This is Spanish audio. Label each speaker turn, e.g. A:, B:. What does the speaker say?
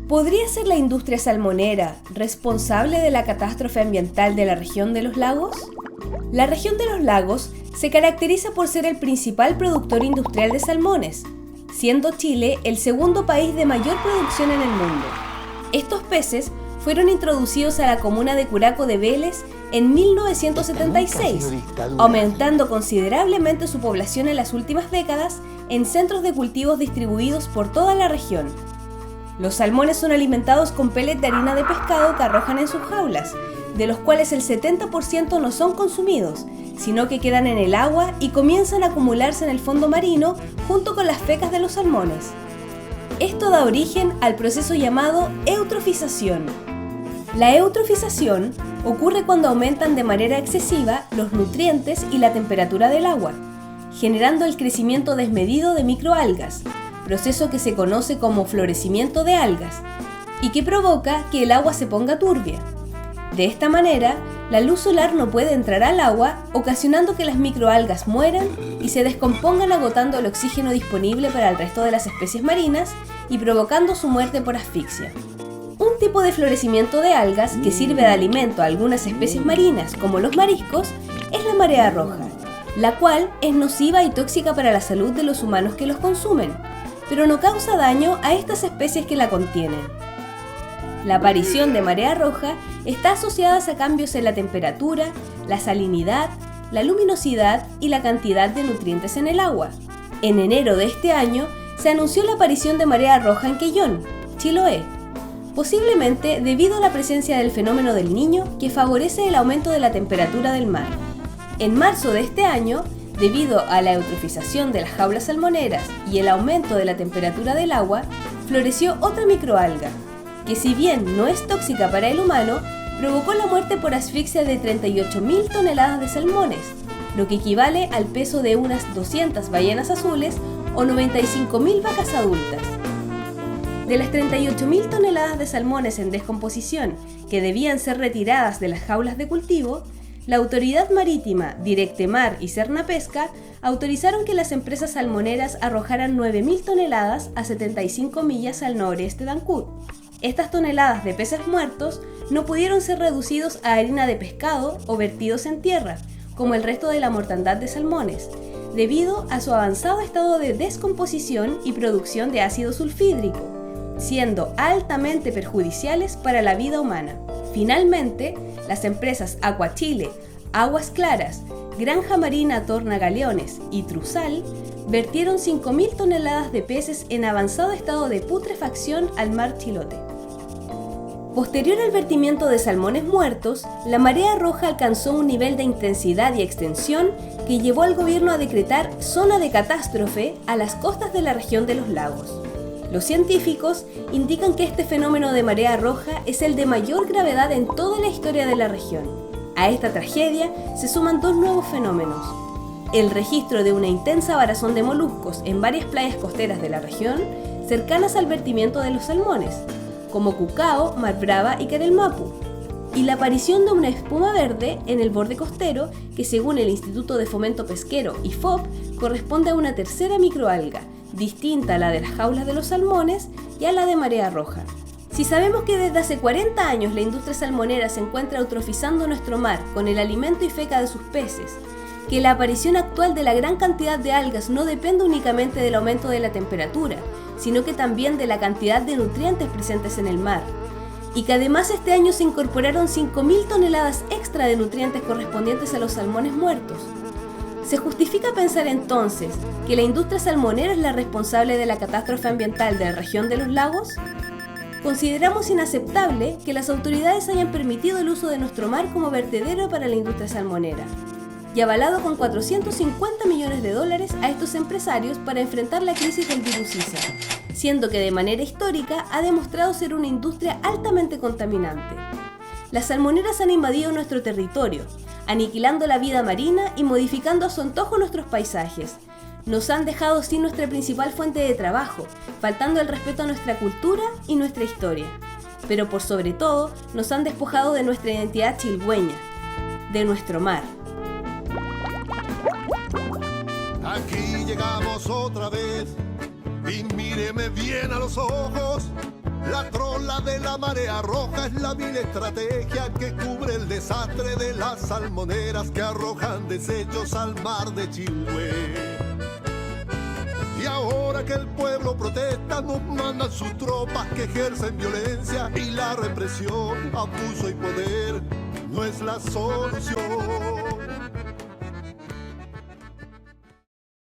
A: ¿Podría ser la industria salmonera responsable de la catástrofe ambiental de la región de los lagos? La región de los lagos se caracteriza por ser el principal productor industrial de salmones, siendo Chile el segundo país de mayor producción en el mundo. Estos peces fueron introducidos a la comuna de Curaco de Vélez en 1976, aumentando considerablemente su población en las últimas décadas en centros de cultivos distribuidos por toda la región. Los salmones son alimentados con pellets de harina de pescado que arrojan en sus jaulas, de los cuales el 70% no son consumidos, sino que quedan en el agua y comienzan a acumularse en el fondo marino junto con las fecas de los salmones. Esto da origen al proceso llamado eutrofización. La eutrofización ocurre cuando aumentan de manera excesiva los nutrientes y la temperatura del agua, generando el crecimiento desmedido de microalgas, proceso que se conoce como florecimiento de algas, y que provoca que el agua se ponga turbia. De esta manera, la luz solar no puede entrar al agua, ocasionando que las microalgas mueran y se descompongan, agotando el oxígeno disponible para el resto de las especies marinas y provocando su muerte por asfixia. Un tipo de florecimiento de algas que sirve de alimento a algunas especies marinas, como los mariscos, es la marea roja, la cual es nociva y tóxica para la salud de los humanos que los consumen, pero no causa daño a estas especies que la contienen. La aparición de marea roja está asociada a cambios en la temperatura, la salinidad, la luminosidad y la cantidad de nutrientes en el agua. En enero de este año se anunció la aparición de marea roja en Quellón, Chiloé, posiblemente debido a la presencia del fenómeno del Niño, que favorece el aumento de la temperatura del mar. En marzo de este año, debido a la eutrofización de las jaulas salmoneras y el aumento de la temperatura del agua, floreció otra microalga, que si bien no es tóxica para el humano, provocó la muerte por asfixia de 38.000 toneladas de salmones, lo que equivale al peso de unas 200 ballenas azules o 95.000 vacas adultas. De las 38.000 toneladas de salmones en descomposición que debían ser retiradas de las jaulas de cultivo, la Autoridad Marítima, Directemar y Cernapesca autorizaron que las empresas salmoneras arrojaran 9.000 toneladas a 75 millas al noreste de Ancud. Estas toneladas de peces muertos no pudieron ser reducidos a harina de pescado o vertidos en tierra, como el resto de la mortandad de salmones, debido a su avanzado estado de descomposición y producción de ácido sulfídrico, siendo altamente perjudiciales para la vida humana. Finalmente, las empresas Aquachile, Aguas Claras, Granja Marina Tornagaleones y Truzal vertieron 5.000 toneladas de peces en avanzado estado de putrefacción al mar Chilote. Posterior al vertimiento de salmones muertos, la marea roja alcanzó un nivel de intensidad y extensión que llevó al gobierno a decretar zona de catástrofe a las costas de la región de los lagos. Los científicos indican que este fenómeno de marea roja es el de mayor gravedad en toda la historia de la región. A esta tragedia se suman dos nuevos fenómenos: el registro de una intensa varazón de moluscos en varias playas costeras de la región cercanas al vertimiento de los salmones, como Cucao, Mar Brava y Carelmapu, y la aparición de una espuma verde en el borde costero que, según el Instituto de Fomento Pesquero IFOP, corresponde a una tercera microalga, distinta a la de las jaulas de los salmones y a la de marea roja. Si sabemos que desde hace 40 años la industria salmonera se encuentra eutrofizando nuestro mar con el alimento y feca de sus peces, que la aparición actual de la gran cantidad de algas no depende únicamente del aumento de la temperatura, sino que también de la cantidad de nutrientes presentes en el mar, y que además este año se incorporaron 5.000 toneladas extra de nutrientes correspondientes a los salmones muertos, ¿se justifica pensar entonces que la industria salmonera es la responsable de la catástrofe ambiental de la región de los lagos? Consideramos inaceptable que las autoridades hayan permitido el uso de nuestro mar como vertedero para la industria salmonera y avalado con $450 millones a estos empresarios para enfrentar la crisis del virus Zika, siendo que de manera histórica ha demostrado ser una industria altamente contaminante. Las salmoneras han invadido nuestro territorio, aniquilando la vida marina y modificando a su antojo nuestros paisajes. Nos han dejado sin nuestra principal fuente de trabajo, faltando el respeto a nuestra cultura y nuestra historia. Pero por sobre todo, nos han despojado de nuestra identidad chilgüeña, de nuestro mar.
B: Aquí llegamos otra vez y míreme bien a los ojos, la trola La de la marea roja es la vil estrategia que cubre el desastre de las salmoneras que arrojan desechos al mar de Chiloé. Y ahora que el pueblo protesta, nos mandan sus tropas que ejercen violencia y la represión, abuso y poder no es la solución.